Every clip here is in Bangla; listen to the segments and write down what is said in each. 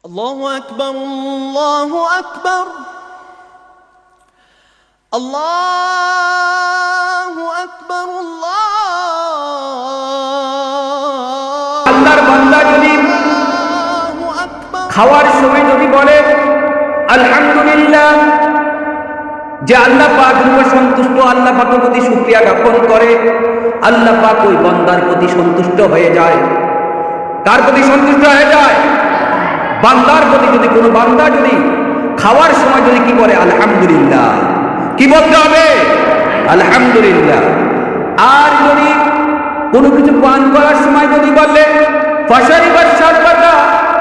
الله أكبر الله أكبر الله أكبر الله আল্লাহর বান্দা যদি খাওয়ার সময় যদি বলে আলহামদুলিল্লাহ, যে আল্লাহ পাক সন্তুষ্ট, আল্লাহ পাকের প্রতি শুকরিয়া জ্ঞাপন করে, আল্লাহ পাক ওই বান্দার প্রতি সন্তুষ্ট হয়ে যায়। কার প্রতি সন্তুষ্ট হয়ে যায়? বান্দার প্রতি। যদি কোনো বান্দা যদি খাওয়ার সময় যদি কি বলে আলহামদুলিল্লাহ, কি বলতে হবে? আলহামদুলিল্লাহ। আর যদি কোনো কিছু পান করার সময় যদি বলে ফাশারিবাশ শারবাতা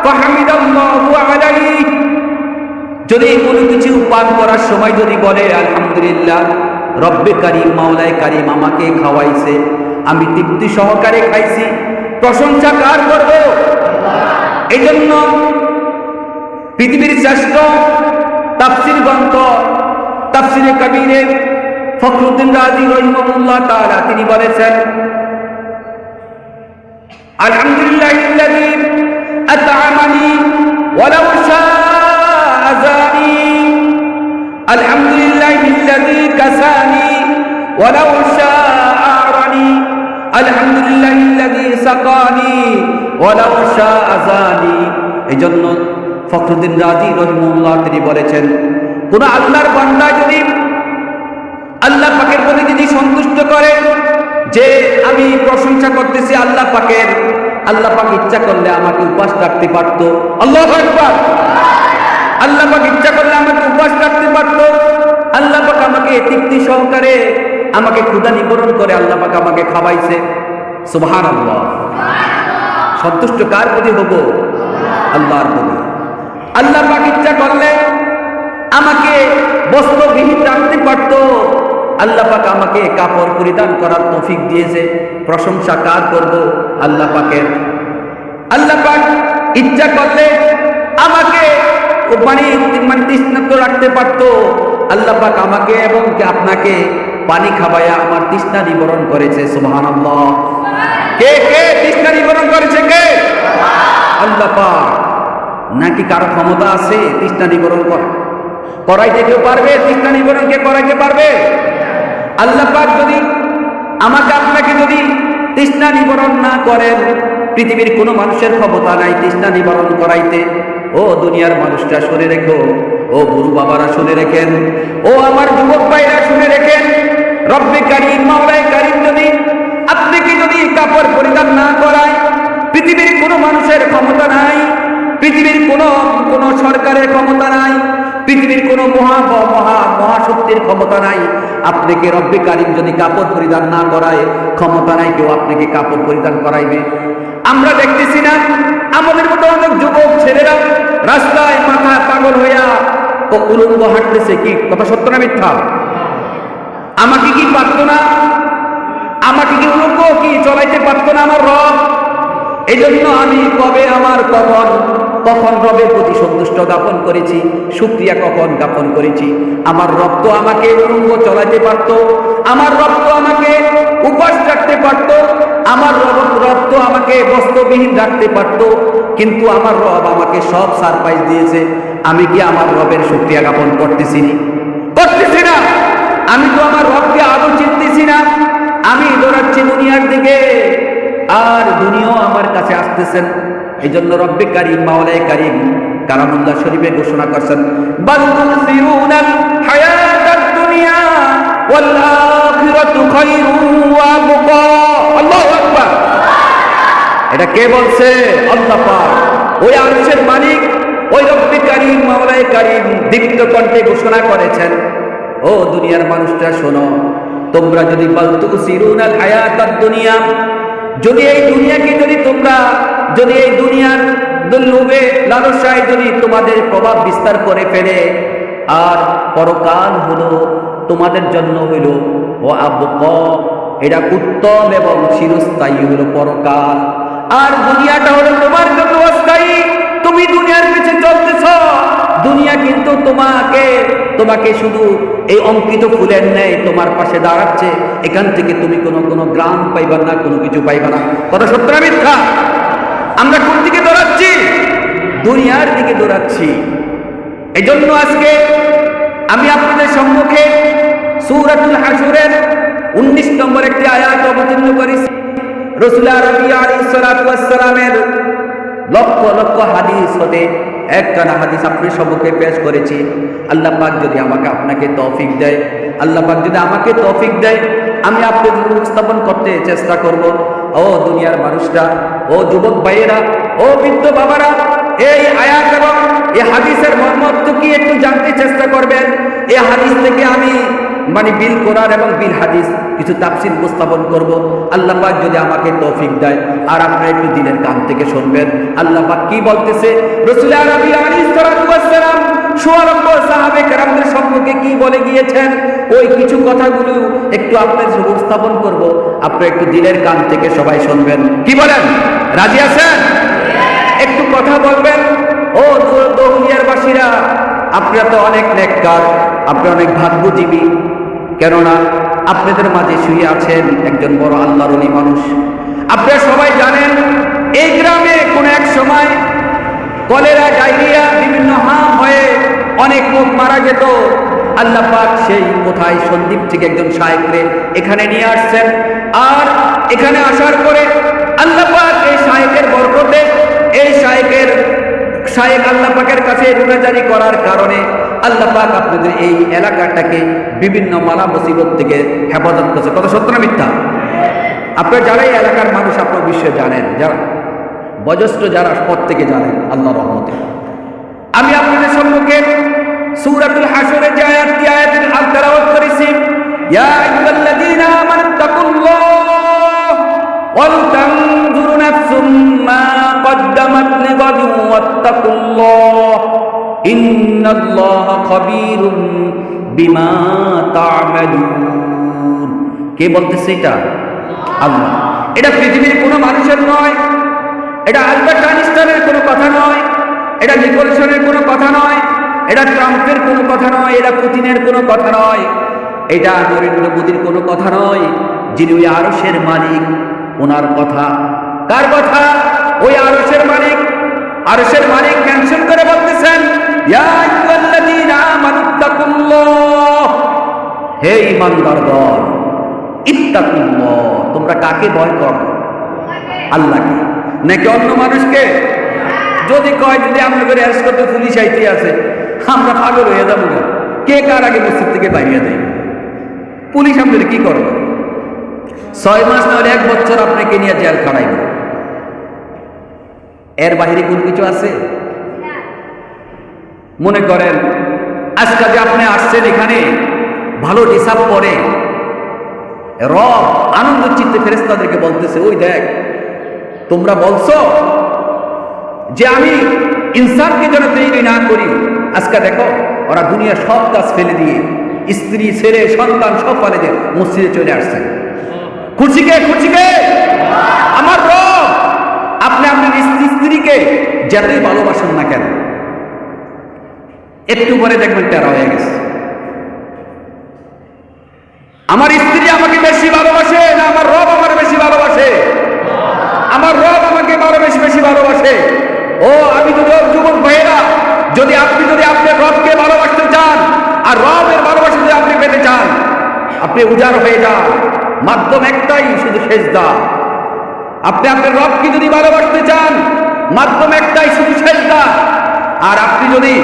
ফাহামিদাল্লাহু আলাইহি, যদি কোনো কিছু পান করার সময় যদি বলে আলহামদুলিল্লাহ, রব্বে কারীম, মাওলায়ে কারীম আমাকে খাওয়াইছে, আমি তৃপ্তি সহকারে খাইছি, প্রশংসা কার করব? এই জন্য পৃথিবীর শ্রেষ্ঠ তাফসীর গ্রন্থ তাফসীরে কবীরে ফখরুদ্দীন রাজি রাহিমাহুল্লাহ তাআলা তিনি বলেছেন আলহামদুলিল্লাহিল্লাযী আত'আমানি ওয়ালাউ শাআ আযানি, আলহামদুলিল্লাহিল্লাযী কাসানি ওয়ালাউ শাআ আ'রানি, আলহামদুলিল্লাহিল্লাযী সাকানি ওয়ালাউ শাআ আযানি। এজন্য ফখরুদ্দীন রাজি রাহিমাহুল্লাহ তিনি বলেছেন, কোন আল্লাহর বান্দা যদি আল্লাহ পাকের প্রতি যদি সন্তুষ্ট করে যে আমি প্রশংসা করতেছি আল্লাহ পাকের, আল্লাহ পাক ইচ্ছা করলে আমাকে উপাস রাখতে পারতো। আল্লাহু আকবার। আল্লাহ পাক ইচ্ছা করলে আমাকে উপাস রাখতে পারতো। আল্লাহ পাক আমাকে তৃপ্তি সহকারে আমাকে ক্ষুধা নিবারণ করে আল্লাহ পাক আমাকে খাওয়াইছে। সুবহানাল্লাহ। সন্তুষ্ট কার প্রতি হব? আল্লাহর প্রতি। আল্লাহ পাক ইচ্ছা করলে আমাকে বস্ত্রবিহীন রাখতে পারতো। আল্লাহ পাক আমাকে কাপড় পরিধান করার তৌফিক দিয়েছে। প্রশংসা কার করব? আল্লাহ পাকের। আল্লাহ পাক ইচ্ছা করলে আমাকে মানে তৃষ্ণার্ত রাখতে পারতো। আল্লাহ পাক আমাকে এবং আপনাকে পানি খাওয়ায়া আমার তৃষ্ণা নিবারণ করেছে। সুবহানাল্লাহ। কে কে তৃষ্ণা নিবারণ করেছে? কে? আল্লাহ পাক। নাকি কারো ক্ষমতা আছে তৃষ্ণা নিবারণ করাইতে? কেউ পারবে? তৃষ্ণা নিবারণ কে করাইতে পারবে? আল্লাহ পাক যদি আমাকে আপনাকে যদি তৃষ্ণা নিবারণ না করেন, পৃথিবীর কোনো মানুষের ক্ষমতা নাই তৃষ্ণা নিবারণ করাইতে। ও দুনিয়ার মানুষরা শুনে রেখো, ও গুরু বাবারা শুনে রেখেন, ও আমার যুবক ভাইরা শুনে রেখেন, রব্বে কারীম, মাওলায়ে কারীম যদি আপনাকে যদি কাপড় পরিধান না করায়, পৃথিবীর কোনো মানুষের ক্ষমতা নাই, পৃথিবীর কোনো সরকারের ক্ষমতা নাই, পৃথিবীর কোনো মহাশক্তির ক্ষমতা নাই। আপনাকে রব্বে কারীম যদি কাপড় পরিধান না করায়, ক্ষমতা নাই কেউ আপনাকে কাপড় পরিধান করাইবে। আমরা দেখতেছি না আমাদের মতো অনেক যুবক ছেলেরা রাস্তায় মাথা পাগল হইয়া উলঙ্গ হাঁটতেছে। কি কথা সত্য না মিথ্যা? আমাকে কি পারতো না? আমাকে কি উলঙ্গ কি চলাইতে পারতো না আমার রব? এই জন্য আমি কবে আমার কখন রবের প্রতি সন্তুষ্ট জ্ঞাপন করেছি, শুকরিয়া কখন জ্ঞাপন করেছি? আমার রব তো আমাকে উলঙ্গ চলাইতে পারতো, আমার রব তো আমাকে উপাস রাখতে পারতো, আমার রব তো আমাকে বস্ত্রবিহীন রাখতে পারতো, কিন্তু আমার রব আমাকে সব সারপ্রাইজ দিয়েছে। আমি কি আমার রবের শুকরিয়া জ্ঞাপন করতেছি না? আমি তো আমার রবকে আদৌ চিনতেছি না। আমি দৌড়াচ্ছি দুনিয়ার দিকে, আর দুনিয়াও আমার কাছে আসতেছেন। এই জন্য রব্বে কারীম, মাওলায়ে কারীম কালামুল্লাহ শরীফে ঘোষণা করছেন, বাল তুসিরুনাল হায়াতাদ দুনিয়া ওয়াল আখিরাতু খায়রুন ওয়া আবকা। আল্লাহু আকবার। এটা কে বলছে? আল্লাহ পাক। ওই আরশের মালিক, ওই রব্বে কারীম, মাওলায়ে কারীম দীপ্ত কণ্ঠে ঘোষণা করেছেন, ও দুনিয়ার মানুষরা শোনো, তোমরা যদি বাল তুসিরুনাল হায়াতাদ দুনিয়া, যদি এই দুনিয়াকে যদি এই দুনিয়ার লোভে লালসায় যদি তোমাদের প্রভাব বিস্তার করে ফেলে, আর পরকাল হলো তোমাদের জন্য হইল ও আবকা, এটা উত্তম এবং চিরস্থায়ী হলো পরকাল, আর দুনিয়াটা হলো তোমার জন্য অস্থায়ী। তুমি দুনিয়ার পিছে চলতেছ, দুনিয়া কিন্তু তোমাকে শুধু এই অঙ্কিত ফুলের ন্যায় তোমার পাশে দাঁড়াচ্ছে। এখান থেকে তুমি কোনো গ্রাম পাইবা না, কোনো কিছু পাইবা না। কথা সত্য না মিথ্যা? আমরা কোন দিকে দৌড়াচ্ছি? দুনিয়ার দিকে দৌড়াচ্ছি। এজন্য আজকে আমি আপনাদের সম্মুখে সূরাতুল হাশরের 19 নম্বর একটি আয়াত অবতীর্ণ করেছি। রাসূল আরবী আলাইহিস সালাতু ওয়াস সালামের লক্ষ লক্ষ হাদিস হতে একখানা হাদিস আপনার সম্মুখে পেশ করেছি। আল্লাহ পাক যদি আমাকে আপনাকে তৌফিক দেয়, আল্লাহ পাক যদি আমাকে তৌফিক দেয়, আমি আপনাদের উপস্থাপন করতে চেষ্টা করব। ও দুনিয়ার মানুষরা, ও যুবক ভাইয়েরা, ও বৃদ্ধ বাবারা, এই আয়াত এবং এই হাদিসের মর্মার্থ কি একটু জানতে চেষ্টা করবেন। এই হাদিস থেকে আমি বিল কোরআন এবং বিল হাদিস কিছু তাফসীর উপস্থাপন করব। আল্লাহ পাক যদি আমাকে তৌফিক দেয়, আর আপনারা একটু দিনের কান থেকে শুনবেন আল্লাহ পাক কি বলতেছে। রাসূল আরবী আলাইহিস সালাতু ওয়াস সালাম সুবহানাল্লাহ সাহাবে কেরামদের সম্পর্কে কি বলে গিয়েছেন, ওই কিছু কথাগুলো একটু আপনাদের উপস্থাপন করব। আপনারা একটু দিনের কান থেকে সবাই শুনবেন। কি বলেন, রাজি আছেন? একটু কথা বলবেন। ও দুনিয়ার বাসীরা, আপনারা তো অনেক নেককার, আপনারা অনেক ভাগ্যজীবী, কেননা আপনাদের মাঝে শুয়ে আছেন একজন বড় আল্লাহর ওলি মানুষ। আপনারা সবাই জানেন এই গ্রামে কোন এক সময় কলেরা, ডায়রিয়া, বিভিন্ন হাম হয়ে অনেক লোক মারা যেত। আল্লাহ পাক সেই কোথায় সন্দ্বীপ থেকে একজন শায়েখকে এখানে নিয়ে আসছেন, আর এখানে আসার পরে আল্লাহ পাক এই শায়েখের বরকতে, এই শায়েখ আল্লাহ পাকের কাছে রুনাজারি করার কারণে আল্লাহ পাক আপনাদের এই এলাকাটাকে বিভিন্ন মালা মুসিবত থেকে হেফাজত করছে। কথা সত্য না মিথ্যা? আপনারা যারা এই এলাকার মানুষ, আপনার বিশ্বে জানেন, যারা বয়োজ্যেষ্ঠ যারা প্রত্যেকে জানেন আল্লাহর রহমতে। আমি আপনাদের সম্মুখে সূরাতুল হাশরের যে আয়াতটি তেলাওয়াত করেছি, ইয়া আইয়ুহাল্লাযীনা আমানুত্তাকুল্লাহ ওয়াল তানজুর নাফসুম মা কদ্দামাত লিগাদিন ওয়াত্তাকুল্লাহ ইন্নাল্লাহা খাবীরুম বিমা তা'মালুন। কে বলতেছে এটা? আল্লাহ। এটা পৃথিবীর কোনো মানুষের নয়, এটা আলবার্ট আইনস্টাইনের কোনো কথা নয়, এটা নিকোলসনের কোনো কথা নয়, এটা ট্রাম্পের কোনো কথা নয়, এটা পুতিনের কোনো কথা নয়, এটা নরেন্দ্র মোদীর কোনো কথা নয়। যিনি ওই আরশের মালিক, ওনার কথা। কার কথা? ওই আরশের মালিক। আরশের মালিক মেনশন করে বলতেছেন, ইয়া আইয়ুহাল্লাযীনা আমানুত্তাকুল্লাহ, হে ঈমানদারগণ, ইত্তাকুল্লাহ, তোমরা কাকে ভয় করো? আল্লাহকে নাকি অন্য মানুষকে? যদি কয় যদি আমরা করে অ্যারেস্ট করতে পুলিশ আইতে আছে, আমরা পাগল হয়ে যাবো না? কে কার আগে মসজিদ থেকে বাইরে দেয়? পুলিশ আপনাদের কি করবে? 6 মাস না হলে 1 বছর আপনাকে নিয়ে জেল খাড়াইব। এর বাহিরে কোন কিছু আছে? মনে করেন আজকে যে আপনি আসছেন এখানে ভালো ডিসাব পরে, রব আনন্দ চিত্তে ফেরেশতাদেরকে বলতেছে, ওই দেখ, তোমরা বলছো যে আমি ইনসানকে যেন তৈরি না করি, আজকে দেখো ওরা দুনিয়ার সব কাজ ফেলে দিয়ে, স্ত্রী, ছেলে, সন্তান সব ফেলে দিয়ে মসজিদে চলে আসছেন। খুশিকে আমার রব। আপনি আপনার স্ত্রীকে যতই ভালোবাসেন না কেন, একটু পরে দেখবেন টেরা হয়ে গেছে। আমার স্ত্রী আমাকে বেশি ভালোবাসে না আমার রব আমার বেশি ভালোবাসে? আমার রব আমাকে বেশি ভালোবাসে। ও আমি যদি যুবক ভাইয়েরা, যদি আপনি আপনার রবকে ভালোবাসতে চান, আর রবের ভালোবাসা যদি আপনি পেতে চান, আপনি উজাড় হয়ে যান। মাধ্যম একটাই, শুধু সেজদা। আপনি আপনার রবকে যদি ভালোবাসতে চান, মাধ্যম একটাই, শুধু সেজদা। আর আপনি যদি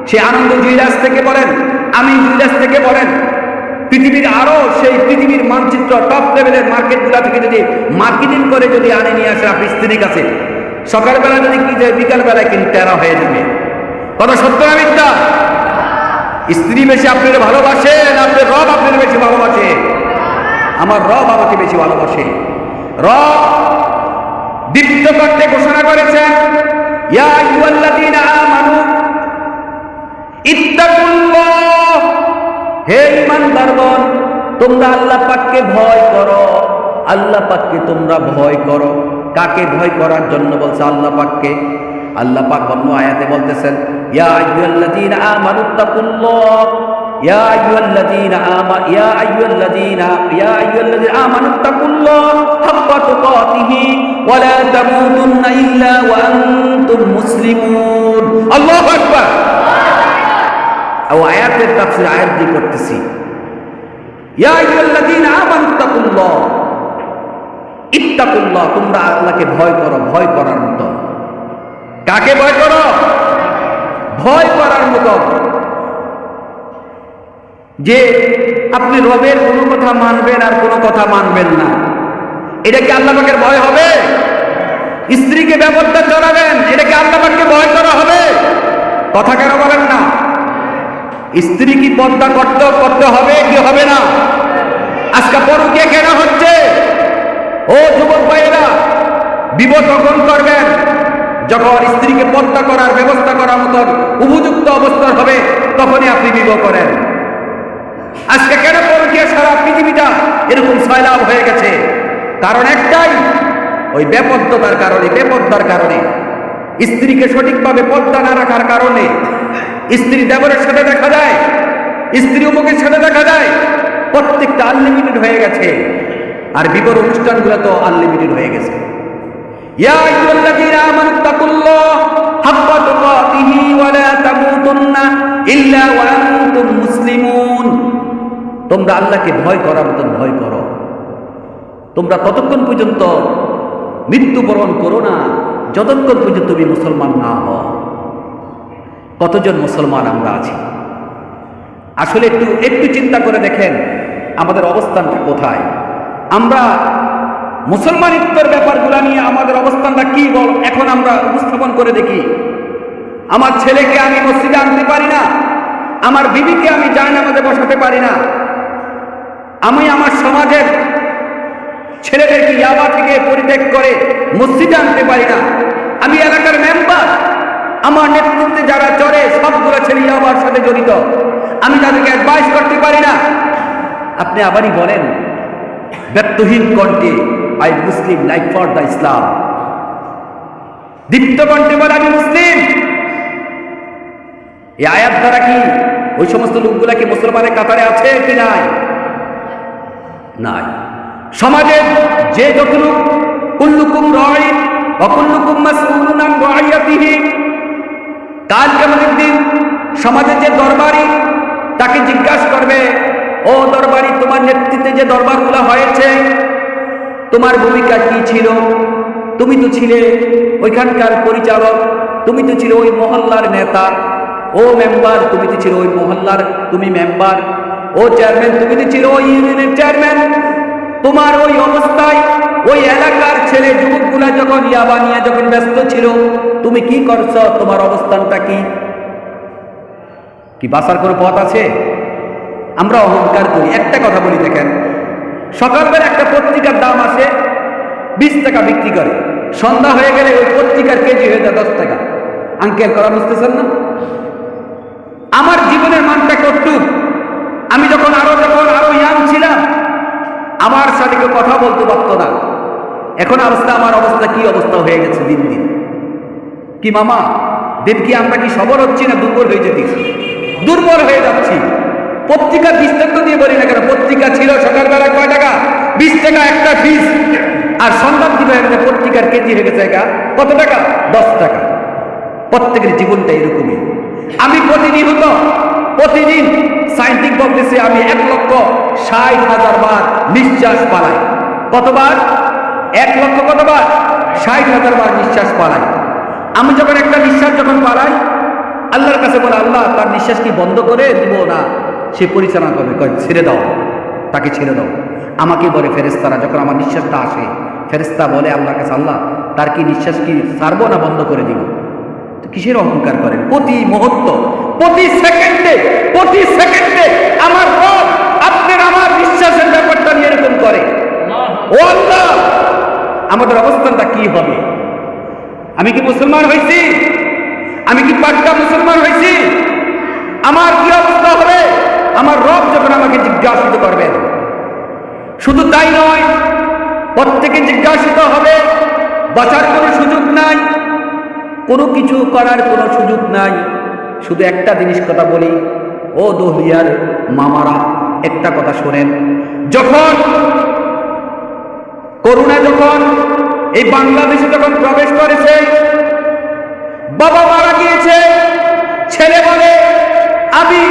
সে আনন্দ জুইলাস থেকে বলেন, আমি জুইলাস থেকে বলেন, পৃথিবীর আরো সেই পৃথিবীর মানচিত্র টপ লেভেলের মার্কেটগুলা থেকে যদি মার্কেটিং করে যদি আনে নিয়ে আসে আপনি স্ত্রীর কাছে, সকালবেলা যদি কি যায়, বিকালবেলায় কিন্তু টেরা হয়ে যাবে। কথা সত্য না মিথ্যা? স্ত্রী বেশি আপনার ভালোবাসে না আপনার রব আপনার বেশি ভালোবাসে? আমার রব আমাকে বেশি ভালোবাসে। রব দীপ্ত করতে ঘোষণা করেছেন, ইয়া আইয়ুহাল্লাযীনা আমানু ইত্তাকুল্লাহ, হে ঈমানদারগণ, তোমরা আল্লাহ পাককে ভয় করো। আল্লাহ পাককে তোমরা ভয় করো। কাকে ভয় করার জন্য বলছে? আল্লাহ পাককে। আল্লাহ পাক অন্য আয়াতে বলতেছেন, ইয়া আইয়ুহাল্লাযীনা আমানুত্তাকুল্লাহ, ইয়া আইয়ুহাল্লাযীনা আমানু তাকুল্লাহ হাক্কা তুকাতিহি ওয়া লা তামুতুন্না ইল্লা ওয়া আনতুম মুসলিমুন। আল্লাহু আকবার। আয়াতের তাফসীর আয়াত দিয়ে করতেছি। ইয়া আইয়ুহাল্লাযীনা আমানু তাকুল্লাহ, ইত্তাকুল্লাহ, তোমরা আল্লাহকে ভয় করো, ভয় করার মতো। কাকে ভয় করো? ভয় করার মতো। যে আপনি রবের কোনো কথা মানবেন আর কোনো কথা মানবেন না, এটা কি আল্লাহ পাকের ভয় হবে? স্ত্রীকে ব্যবস্থা চড়াবেন, এটা কি আল্লাহ পাককে ভয় করা হবে? কথা কেন বলেন না? স্ত্রী কি পর্দা করতে হবে কি হবে না? আজকে পরকীয়া কেন হচ্ছে? ও যুবক ভাইয়েরা, বিবাহ তখন করবেন যখন স্ত্রীকে পর্দা করার ব্যবস্থা করার মতন উপযুক্ত অবস্থা হবে, তখনই আপনি বিবাহ করেন। আজকে কেন পরকীয়া সারা পৃথিবীটা এরকম সয়লাভ হয়ে গেছে? কারণ একটাই, ওই বেপর্দার কারণে, স্ত্রীকে সঠিকভাবে পর্দা না রাখার কারণে স্ত্রী দেবরের সাথে দেখা যায়, স্ত্রী অমুকের সাথে দেখা যায়, প্রত্যেকটা আনলিমিটেড হয়ে গেছে। আর বিবাহ অনুষ্ঠানগুলো তো আনলিমিটেড হয়ে গেছে। ইয়া আইয়ুহাল্লাযীনা আমানু তাকুল্লাহ হাক্কা তুকাতিহি ওয়া লা তামুতুন্না ইল্লা ওয়া আনতুম মুসলিমুন। তোমরা আল্লাহকে ভয় করার মতো ভয় করো। তোমরা ততক্ষণ পর্যন্ত মৃত্যুবরণ করো না যতক্ষণ পর্যন্ত তুমি মুসলমান না হও। কতজন মুসলমান আমরা আছি? আসলে একটু চিন্তা করে দেখেন আমাদের অবস্থানটা কোথায়। আমরা মুসলমানিত্বের ব্যাপারগুলো নিয়ে আমাদের অবস্থানটা কি বল এখন আমরা উপস্থাপন করে দেখি। আমার ছেলেকে আমি মসজিদে আনতে পারি না, আমার বিবিকে আমি জায়নামাজে বসাতে পারি না, আমি আমার সমাজের ছেলেদেরকে ইয়াবা থেকে পরিত্যাগ করে মসজিদে আনতে পারি না। আমি এলাকার মেম্বার, আমার নেতৃত্বে যারা চড়ে সবগুলো ছেলে ইয়াবার সাথে জড়িত, আমি তাদেরকে অ্যাডভাইস করতে পারি না। আপনি আবারই বলেন ব্যর্থহীন কণ্ঠে, I Muslim like for the Islam, দীপ্ত কণ্ঠে বলে আমি মুসলিম। এই আয়াত দ্বারা কি ওই সমস্ত লোকগুলা কি মুসলমানের কাতারে আছে কি নাই? নাই। সমাজে যে যতটুকু কুল্লুকুম রাঈন ওয়া কুল্লুকুম মাসউলুন আন রাইয়াতিহি, কাল কিয়ামতের দিন সমাজে যে দরবারি তাকে জিজ্ঞাসা করবে, ও দরবারি তোমার নেতৃত্বে যে দরবারগুলো হয়েছে তোমার ভূমিকা কি ছিল? তুমি তো ছিলে ওইখানকার পরিচালক, তুমি তো ছিলে ওই মহল্লার নেতা। ও মেম্বার, তুমি তো ছিল ওই মহল্লার তুমি মেম্বার। ও চেয়ারম্যান, তুমি তো ছিল ওই ইউনিয়নের চেয়ারম্যান। তোমার ওই অবস্থায় ওই এলাকার ছেলে যুবকগুলা যখন ইয়াবা নিয়ে যখন ব্যস্ত ছিল, তুমি কি করছো? তোমার অবস্থানটা কি বাঁচার কোনো পথ আছে? আমরা অহংকার করি। একটা কথা বলি দেখেন, সকালবেলা একটা পত্রিকার দাম আসে 20 টাকা বিক্রি করে, সন্ধ্যা হয়ে গেলে ওই পত্রিকার কেজি হয়ে যায় 10 টাকা। আঙ্কেল করা বুঝতেছেন না? আমার জীবনের মানটা কতটুক? আমি যখন আরো ইয়াং ছিলাম, আমার সাথে কেউ কথা বলতে পারতো না। এখন আমার অবস্থা কি অবস্থা হয়ে গেছে দিন দিন। কি মামা দিন কি আমরা কি সবল হচ্ছি না দুর্বল হয়ে যেতেছি? দুর্বল হয়ে যাচ্ছি। পত্রিকার দৃষ্টান্ত দিয়ে বলি না কেন, পত্রিকা ছিল সকালবেলা কয় টাকা? 20 টাকা একটা ফিস। আর সন্ধ্যার দিকে পত্রিকার কেজি হয়ে গেছে কত টাকা? 10 টাকা। প্রত্যেকের জীবনটা এরকমই। আমি প্রতিদিন সায়েন্টিফিক বলতেছে আমি 1,60,000 বার নিঃশ্বাস পালাই। কতবার? 1,00,000 কতবার? 60,000 বার নিঃশ্বাস পালাই। আমি যখন একটা নিঃশ্বাস যখন পালাই, আল্লাহর কাছে বলে, আল্লাহ তার নিঃশ্বাস কি বন্ধ করে দিব না সে পরিচালনা করবে? ছেড়ে দাও, তাকে ছেড়ে দাও। আমাকে বলে ফেরেশতারা, যখন আমার নিঃশ্বাসটা আসে ফেরেশতা বলে আল্লাহর কাছে, আল্লাহ তার কি নিঃশ্বাস কি ছাড়বো না বন্ধ করে দিব? কিসের অহংকার করেন? প্রতি মুহূর্ত, প্রতি সেকেন্ডে আমার রব আপনার আমার বিশ্বাসের ব্যাপারটা নিয়ে এরকম করে। ও আল্লাহ, আমাদের অবস্থানটা কি হবে? আমি কি মুসলমান হয়েছি? আমি কি পাক্কা মুসলমান হয়েছি? আমার কি অবস্থা হবে আমার রব যখন আমাকে জিজ্ঞাসিত করবেন? শুধু তাই নয়, প্রত্যেকে জিজ্ঞাসিত হবে, বাঁচার কোনো সুযোগ নাই, কোনো কিছু করার কোনো সুযোগ নাই। শুধু একটা জিনিস কথা বলি, ও ও দহলিয়ার মামারা, একটা কথা শোনেন, যখন করোনা যখন এই বাংলাদেশে যখন প্রবেশ করেছে, বাবা মারা গিয়েছে, ছেলে বলে আমি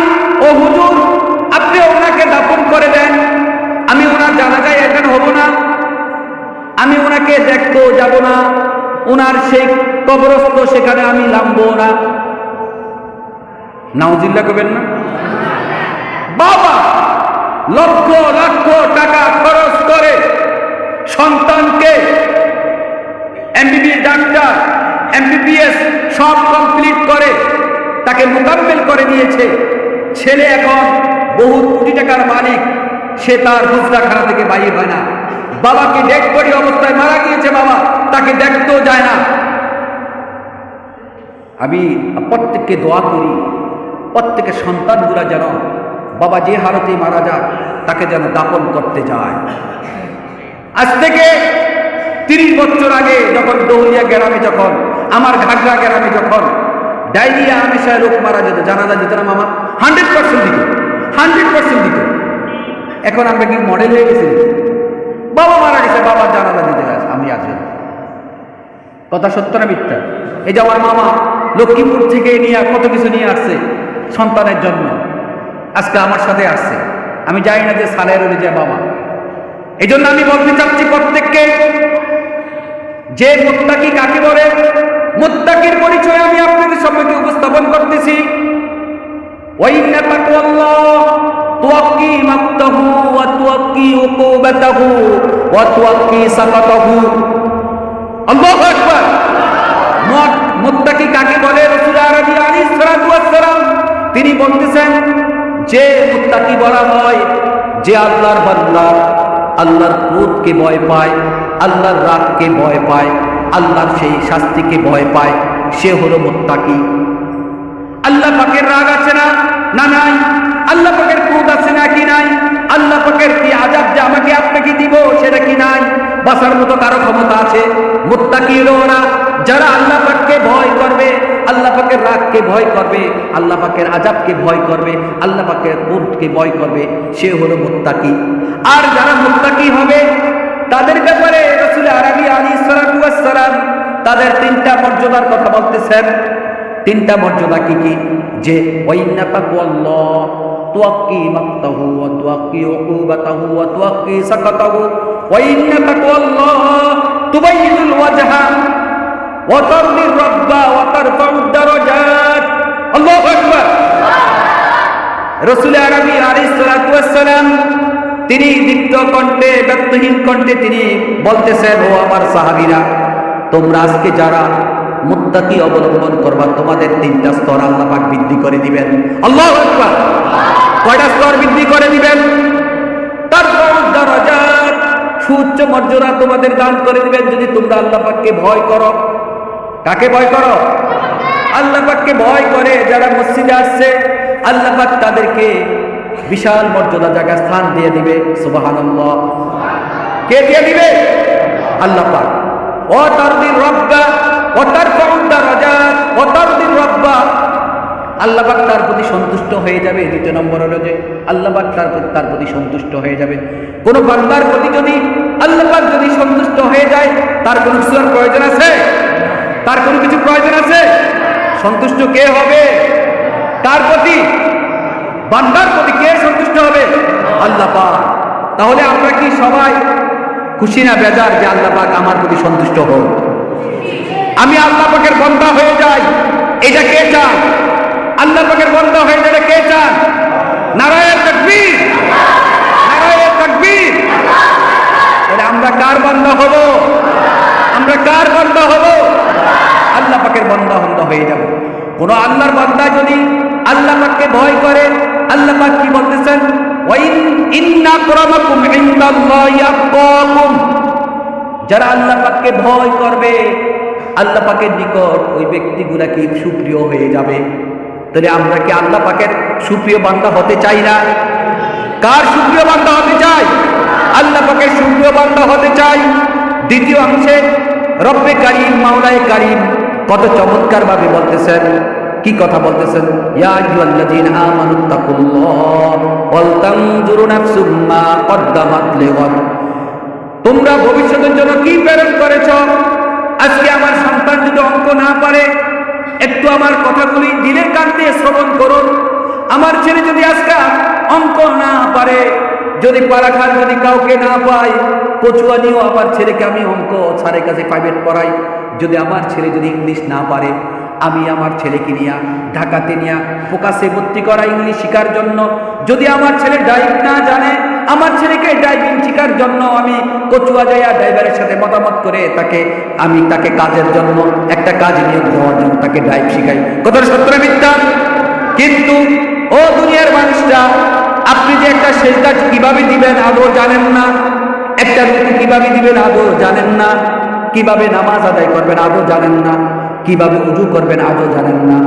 ও হুজুর আপনি ওনাকে দাফন করে দেন, আমি ওনার জানাজায় এখানে হব না, আমি ওনাকে দেখতেও যাব না, ওনার সেই কবরস্থ সেখানে আমি নামবো না। নাউজিল্লাহ করবেন না? বাবা লক্ষ লক্ষ টাকা খরচ করে সন্তানকে এমবিবিএস ডাক্তার, এমবিবিএস সব কমপ্লিট করে তাকে মোকাম্মেল করে দিয়েছে। ছেলে এখন বহু কোটি টাকার মালিক, সে তার হুজরাখানা থেকে বাইরে হয় না। বাবাকে ডেড বডি অবস্থায় মারা গিয়েছে, বাবা তাকে দেখতেও যায় না। আমি প্রত্যেককে দোয়া করি, প্রত্যেকের সন্তানগুলা যেন বাবা যে হালতে মারা যায় তাকে যেন দাফন করতে যায়। আজ থেকে 30 বছর আগে যখন দৌলিয়া গ্রামে, যখন আমার ঘাগরা গ্রামে যখন ডায়রিয়া আমেশায় লোক মারা যেত, জানাজা দিত না মামা, 100% দিত, 100% দিত। এখন আমরা কি মডেল হয়ে গেছি? বাবা মারা গেছে, বাবার জানাজা দিতে গেছে, আমি আজ কথা সত্য না মিথ্যা? এই যে আমার মামা লক্ষ্মীপুর থেকে নিয়ে কত কিছু নিয়ে আসছে সন্তানের জন্য, আজকে আমার সাথে আসছে, আমি জানি না যে সালের যে বাবা। এই জন্য আমি বলতে চাচ্ছি প্রত্যেককে, যে মুত্তাকি কাকে বলে, মুত্তাকির পরিচয় আমি আপনাদের সম্মুখে উপস্থাপন করতেছি। ওয়াইন্না তাকওয়াল্লাহ তুওয়াক্কি মাক্তাহু ওয়া তুওয়াক্কি উকুবাতাহু ওয়া তুওয়াক্কি সাকাতাহু। আল্লাহু আকবার। মুত্তাকি কাকে বলে? রাসূল আরবি আলাইহিস সালাতু ওয়াস সালাম তিনি বলতেছেন যে মুত্তাকি বলা হয় যে আল্লাহর বান্দা, আল্লাহর ক্রোধকে ভয় পায়, আল্লাহর রাগকে ভয় পায়, আল্লাহর সেই শাস্তিকে ভয় পায়, সে হলো মুত্তাকি। আল্লাহ পাকের রাগ আছে না? না নাই। আল্লাহ পাকের ক্রোধ আছে না কি নাই? আল্লাহ পাকের কি আযাব যে আমাকে আপনাকে দিব সেটা কি নাই? বাঁচার মতো কারো ক্ষমতা আছে? মুত্তাকি হলো ওরা যারা আল্লাহ পাককে ভয় করবে, আল্লাহ পাকের রাগকে ভয় করবে, আল্লাহ পাকের আযাবকে ভয় করবে, আল্লাহ পাকের ক্রোধকে ভয় করবে, সে হলো মুত্তাকি। আর যারা মুত্তাকি হবে তাদের ব্যাপারে রাসূল আরবি আলাইহিস সালাতু ওয়াস সালাম তাদের 3টা মর্যাদার কথা বলতেছেন। 3টা মর্যাদা কি কি? যে ওয়াইন্না তাকওয়াল্লাহ তুওয়াক্কি মাক্তাহু ওয়া তুওয়াক্কি উকুবাতাহু ওয়া তুওয়াক্কি সাকাতাহু ওয়াইন্না তাকওয়াল্লাহ তুবাইয়িনুল ওয়াজহা ওয়া তারদির রাব্বা ওয়া তারফাউদ দারাজাত। আল্লাহু আকবার। রাসূল আরবি আলাইহিস সালাতু ওয়াস সালাম তিনি দীপ্ত কণ্ঠে, ব্যক্তহীন কণ্ঠে তিনি বলতেছেন, ও আমার সাহাবীরা, তোমরা আজকে যারা মুত্তাকি অবলম্বন করবা তোমাদের 3টা স্তর আল্লাহ পাক বৃদ্ধি করে দিবেন। আল্লাহু আকবার। কয়টা স্তর বৃদ্ধি করে দিবেন? তারফাউদ দারাজাত, সুউচ্চ মর্যাদা তোমাদের দান করে দিবেন যদি তোমরা আল্লাহ পাককে ভয় করো। কাকে ভয় করো? আল্লাহ পাককে ভয় করে যারা মসজিদে আসছে, আল্লাহ পাক তাদেরকে বিশাল মর্যাদা জায়গা স্থান দিয়ে দিবে। সুবহানাল্লাহ। কে দিয়ে দিবে? আল্লাহ পাক। ও তারদির রাব্বা ও তারফাউদ দারাজাত ও তারদির রাব্বা, আল্লাহ পাক তার প্রতি সন্তুষ্ট হয়ে যাবে। 2 নম্বর হলো যে আল্লাহ পাক তার প্রতি সন্তুষ্ট হয়ে যাবে। কোন বান্দার প্রতি যদি আল্লাহ পাক যদি সন্তুষ্ট হয়ে যায়, তার কোনো কিছুর প্রয়োজন আছে? তার কোনো কিছু প্রয়োজন আছে? সন্তুষ্ট কে হবে? তার প্রতি, বান্দার প্রতি কে সন্তুষ্ট হবে? আল্লাহ পাক। তাহলে আমরা কি সবাই খুশি না বেজার যে আল্লাহ পাক আমার প্রতি সন্তুষ্ট হোক, আমি আল্লাহ পাকের বান্দা হয়ে যাই? এটা কে চান? আল্লাহ পাকের বান্দা হয়ে যায় কে চান? নারায়ে তাকবীর, নারায়ে তাকবীর। তাহলে আমরা কার বান্দা হব? আমরা কার বান্দা হব? আল্লাহ পাকের বান্দা হয়ে যাব। কোন আল্লাহর বান্দা যদি আল্লাহ পাককে ভয় করে, আল্লাহ পাক কি বলতেছেন? ওয়া ইন্না আকরামাকুম ইনদাল্লাহি আতকাকুম। যারা আল্লাহ পাককে ভয় করবে, আল্লাহ পাকের নিকট ওই ব্যক্তিগুলা কি সুপ্রিয় হয়ে যাবে। তাহলে আমরা কি আল্লাহ পাকের সুপ্রিয় বান্দা হতে চাই না? কার সুপ্রিয় বান্দা হতে চাই? আল্লাহ পাকের সুপ্রিয় বান্দা হতে চাই। দ্বিতীয় অংশে রব্বে কারীম, মাওলায়ে কারীম কত চমৎকার ভাবে বলতেছেন, কি কথা বলতেছেন? ইয়া আইয়ুহাল্লাযীনা আমানুত্তাকুল্লাহ ওয়াল তানজুরু নাফসুম মা কদ্দামাত লিগাদ। তোমরা ভবিষ্যতের জন্য কি প্রেরণ করেছ? আজকে আমার সন্তান যদি অঙ্ক না পারে, একটু আমার কথাগুলি দিলের কান দিয়ে শ্রবণ করুন। আমার ছেলে যদি আজকে অঙ্ক না পারে, যদি পারাখার যদি কাউকে না পাই, কচুয়া নিয়েও আমার ছেলেকে আমি অঙ্ক স্যারের কাছে প্রাইভেট পড়াই। যদি আমার ছেলে যদি ইংলিশ না পারে, আমি আমার ছেলেকে নিয়ে ঢাকাতে নিয়ে ফোকাসে ভর্তি করা ইংলিশ শেখার জন্য। যদি আমার ছেলে ড্রাইভ না জানে, আমার ছেলেকে ড্রাইভিং শেখার জন্য আমি কচুয়া যাইয়া ড্রাইভারের সাথে মতামত করে আমি তাকে কাজের জন্য একটা কাজ নিয়োগ দেওয়ার জন্য তাকে ড্রাইভ শিখাই। কথাটা সত্য না মিথ্যা? কিন্তু ও দুনিয়ার মানুষরা, আপনি যে একটা সেজদা কিভাবে দিবেন আদৌ জানেন না, একটা রুকু কিভাবে দিবেন আদৌ জানেন না, কিভাবে নামাজ আদায় করবেন আদৌ জানেন না, কিভাবে উজু করবেন আদৌ জানেন না,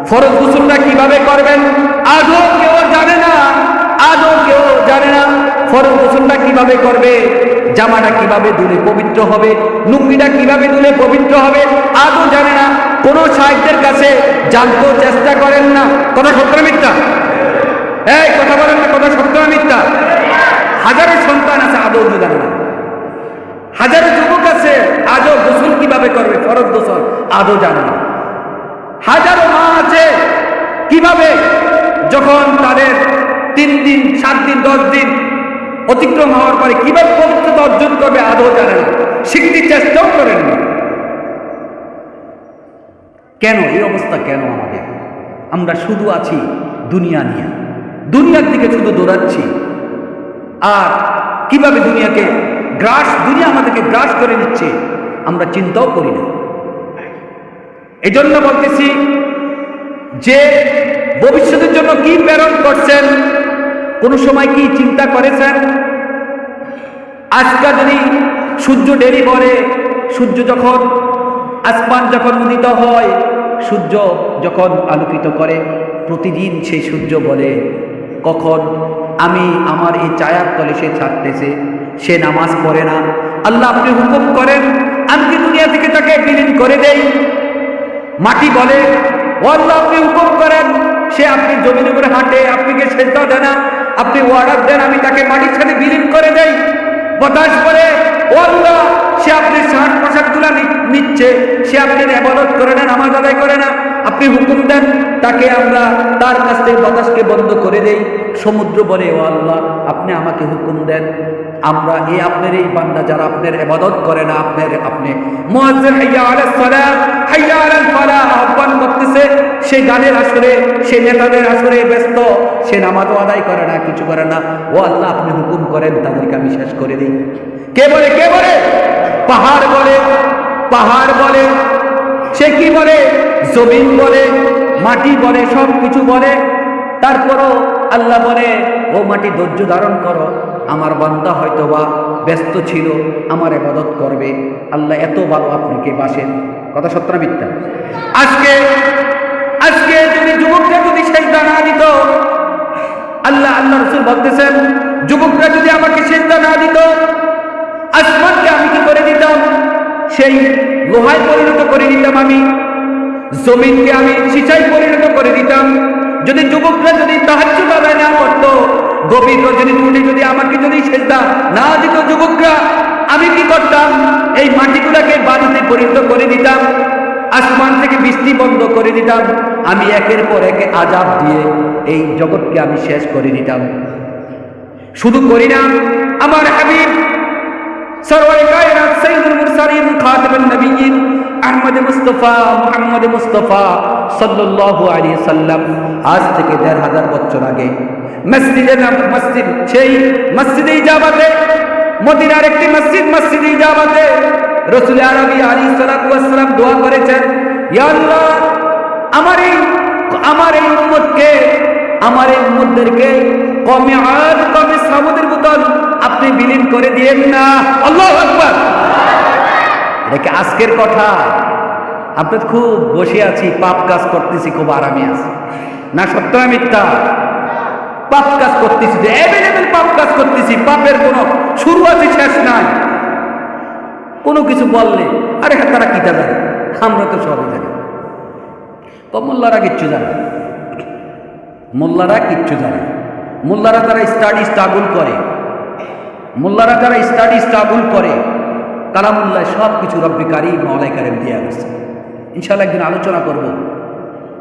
ফরজ গোসলটা কিভাবে করবেন আদৌ কেউ জানে না, আদৌ কেউ জানে না। ফরজ গোসলটা কিভাবে করবে, জামাটা কিভাবে ধুলে পবিত্র হবে, লুঙ্গিটা কিভাবে ধুলে পবিত্র হবে আদৌ জানে না। কোনো সাহিত্যের কাছে জানতেও চেষ্টা করেন না। কথা সত্য না মিথ্যা? এই কথা বলেন না, কথা সত্য না মিথ্যা? হাজারো সন্তান আছে আদৌ জানে না, হাজারো যুবক আছে আদৌ গোসল কিভাবে করবে, ফরজ গোসল আদৌ জানে না। হাজারো মা আছে কিভাবে যখন তাদের 3 দিন 7 দিন 10 দিন অতিক্রম হওয়ার পরে কিভাবে পবিত্রতা অর্জন করবে আদৌ জানে না, শিখতে চেষ্টাও করেন না। কেন এই অবস্থা? কেন আমাদের? আমরা শুধু আছি দুনিয়া নিয়ে, দুনিয়ার দিকে শুধু দৌড়াচ্ছি। আর কিভাবে দুনিয়াকে দুনিয়া আমাদেরকে গ্রাস করে নিচ্ছে আমরা চিন্তাও করি না। এই জন্য বলতেছি যে ভবিষ্যতের জন্য কি প্রেরণ করছেন, কোন সময় কি চিন্তা করেছেন? আজকাল যদি সূর্য দেরি করে, সূর্য যখন আসমান যখন উদিত হয়, সূর্য যখন আলোকিত করে, প্রতিদিন সেই সূর্য বলে কখন আমি আমার এই ছায়ার তলে সে ছাড়তেছে, সে নামাজ পড়ে না। আল্লাহ আপনি হুকুম করেন, আমি কি দুনিয়া থেকে তাকে বিলীন করে দেই? মাটি বলে ও আল্লাহ আপনি হুকুম করেন, সে আপনি জমির উপরে হাঁটে, আপনি কে সেজদা দেন না, আপনি অর্ডার দেন আমি তাকে মাটির সাথে বিলীন করে দেই। বাতাস বলে ও আল্লাহ সে আপনি শ্বাস প্রশ্বাস গুলা নিচ্ছে, সে আপনি ইবাদত করে না, নামাজ আদায় করে না, আপনি হুকুম দেন তাকে আমরা তার কাছ থেকে বাতাসকে বন্ধ করে দেই। সমুদ্র বলে ও আল্লাহ আপনি আমাকে হুকুম দেন, আমরা আপনার এই বান্দা যারা আপনার ইবাদত করে না, আপনি মুয়াজ্জিন হাইয়া আলাস সালাত হাইয়া আলাল ফালাহ আহ্বান করতেছে, সে গানের আসরে, সে নেতাদের আসরে ব্যস্ত, সে নামাজও আদায় করে না, কিছু করে না। ও আল্লাহ আপনি হুকুম করেন তাদেরকে আমি শেষ করে দিই। কে বলে? কে বলে? পাহাড় বলে, পাহাড় বলে, সে কি বলে? জমিন বলে, মাটি বলে, সব কিছু বলে। তারপরও আল্লাহ বলে ও মাটি ধৈর্য ধারণ করো, আমার বান্দা হয়তোবা ব্যস্ত ছিল, আমার ইবাদত করবে। আল্লাহ এত ভালো আপনাকে বাসেন। কথা সত্য না মিথ্যা? আজকে যদি যুবকরা যদি সেজদা না দিত, আল্লাহ রাসূল বলতেছেন যুবকরা যদি আমাকে সেজদা না দিত, আসমানকে আমি কি করে দিতাম? সেই লোহায় পরিণত করে দিতাম, আমি জমিনকে আমি সীসায় পরিণত করে দিতাম। যদি যুবকরা যদি তাহাজ্জুদ আদায় না করতো, গভীর রজনীর উঠে যদি আমাকে যদি সেজদা না দিত যুবকরা, আমি কি করতাম? এই মাটিগুলাকে বালিতে পরিণত করে দিতাম, আসমান থেকে বৃষ্টি বন্ধ করে দিতাম, আমি একের পর এক আযাব দিয়ে এই জগৎকে আমি শেষ করে দিতাম। শুধু করি না, আমার হাবিব সরওয়ারে কায়নাত সাইয়্যিদুল মুরসালিন খাতামুন নবিয়্যিন আহমদ মুস্তাফা মুহাম্মদ মুস্তাফা সাল্লাল্লাহু আলাইহি সাল্লাম আজ থেকে ১৫০০ বছর আগে মসজিদ সেই মসজিদে ইজাবাতে, মদিনার একটি মসজিদ, মসজিদে ইজাবাতে রাসূল আরবি আলাইহিস সালাতু ওয়াস সালাম দোয়া করেছেন, ইয়া আল্লাহ আমার এই উম্মতকে, আমার এই উম্মতদেরকে কওমে আদ কওমে সামুদের মতন আপনি বিলীন করে দিয়েন না। আল্লাহু আকবার। এটা কি আজকের কথা? আমরা খুব বসে আছি, পাপ কাজ করতেছি, খুব আরামে আছি না? সত্য না মিথ্যা? পাপ কাজ করতেছি, যে অ্যাভেলেবল পাপ কাজ করতেছি, পাপের কোনো শুরু আছে শেষ নাই। কোনো কিছু বললে আরে হ্যাঁ তারা কিটা জানে, আমরা তো সবই জানি। মোল্লারা কিচ্ছু জানে না। মোল্লারা কিচ্ছু জানে না। মোল্লারা তারা স্টাডি করে, মোল্লারা তারা স্টাডি করে, কালামুল্লাহ সব কিছু রব্বে কারিম মাওলাই কারিম দিয়ে গেছে। ইনশাআল্লাহ একদিন আলোচনা করব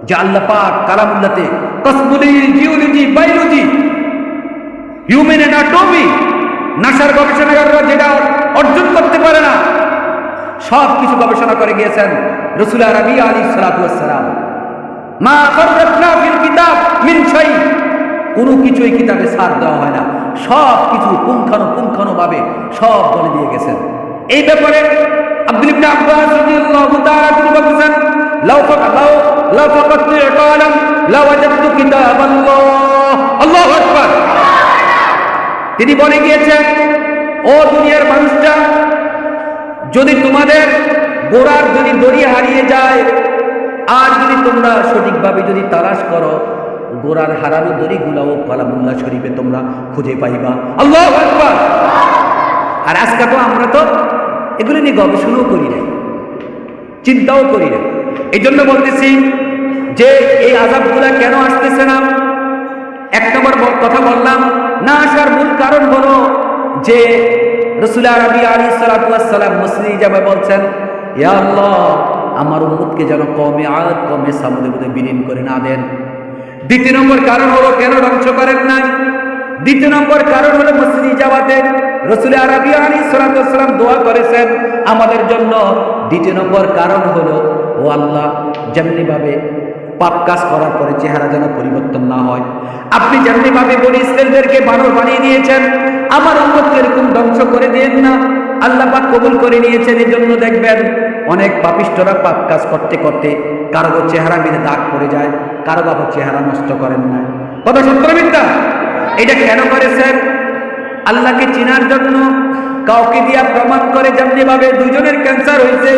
যে আল্লাহ পাক কালামুল্লাহতে cosmology, geology, biology, human anatomy, নাসার গবেষণাগাররা যেটা অর্জন করতে পারে না সব কিছু গবেষণা করে গিয়েছেন রাসূল আরবি আলাইহিস সালাতু ওয়াস সালাম। মা ফাররাতনা ফিল কিতাব মিন শাই, কোনো কিছু এই কিতাবে ছাড় দেওয়া হয় না, সব কিছু পুঙ্খানুপুঙ্খানুভাবে সব বলে দিয়ে গেছেন। এই ব্যাপারে আব্দুল ইবনে আব্বাস রাদিয়াল্লাহু তাআলা তিনি বলেছেন, লাউ ফাকাতু ইকালাম লা ওয়াজাদতু কিতাবাল্লাহ। আল্লাহু আকবার। তিনি বলে গিয়েছেন, ও দুনিয়ার মানুষটা, যদি তোমাদের গোড়ার যদি দড়ি হারিয়ে যায় আর যদি তোমরা সঠিকভাবে যদি তালাশ করো, গোড়ার হারানো দড়িগুলাও কালামুল্লাহ শরীফে তোমরা খুঁজে পাইবা। আল্লাহু আকবার। আর আজকে তো আমরা তো এগুলো নিয়ে গবেষণাও করি না, চিন্তাও করি না। এই জন্য বলতেছি যে এই আযাবগুলা কেন আসতেছে না। এক নম্বর কথা বললাম, না আসার মূল কারণ হলো যে রাসূল আরবি আলাইহিস সালাতু ওয়াস সালাম মুসলিম হিসাবে বলছেন, ইয়া আল্লাহ আমার উম্মতকে যেন কওমে আদ কওমে সামুদের মধ্যে বিলীন করে না দেন। দ্বিতীয় নম্বর কারণ হলো কেন ধ্বংস করেন না। দ্বিতীয় নম্বর কারণ হলো মুসলিম জামাতে রাসূল আরবি আলাইহিস সালাতু ওয়াস সালাম দোয়া করেছেন আমাদের জন্য। দ্বিতীয় নম্বর কারণ হলো, ও আল্লাহ যেমনিভাবে পাপ কাজ করার পরে চেহারা যেন পরিবর্তন না হয়, আপনি যেমনিভাবে বনি ইসরাঈলদেরকে বানর বানিয়ে দিয়েছেন আমার উম্মতকে এরকম ধ্বংস করে দিয়েন না। আল্লাহ পাক কবুল করে নিয়েছেন। এই জন্য দেখবেন অনেক পাপিষ্ঠরা পাপ কাজ করতে করতে কারো চেহারা মিলে দাগ পড়ে যায়, কারো বাবা চেহারা নষ্ট করেন না। কথা সত্য না মিথ্যা? এটা কেন করেছেন? আল্লাহকে চেনার জন্য। কাউকে দিয়া প্রমাণ করে যেমনিভাবে দুজনের ক্যান্সার হয়েছে,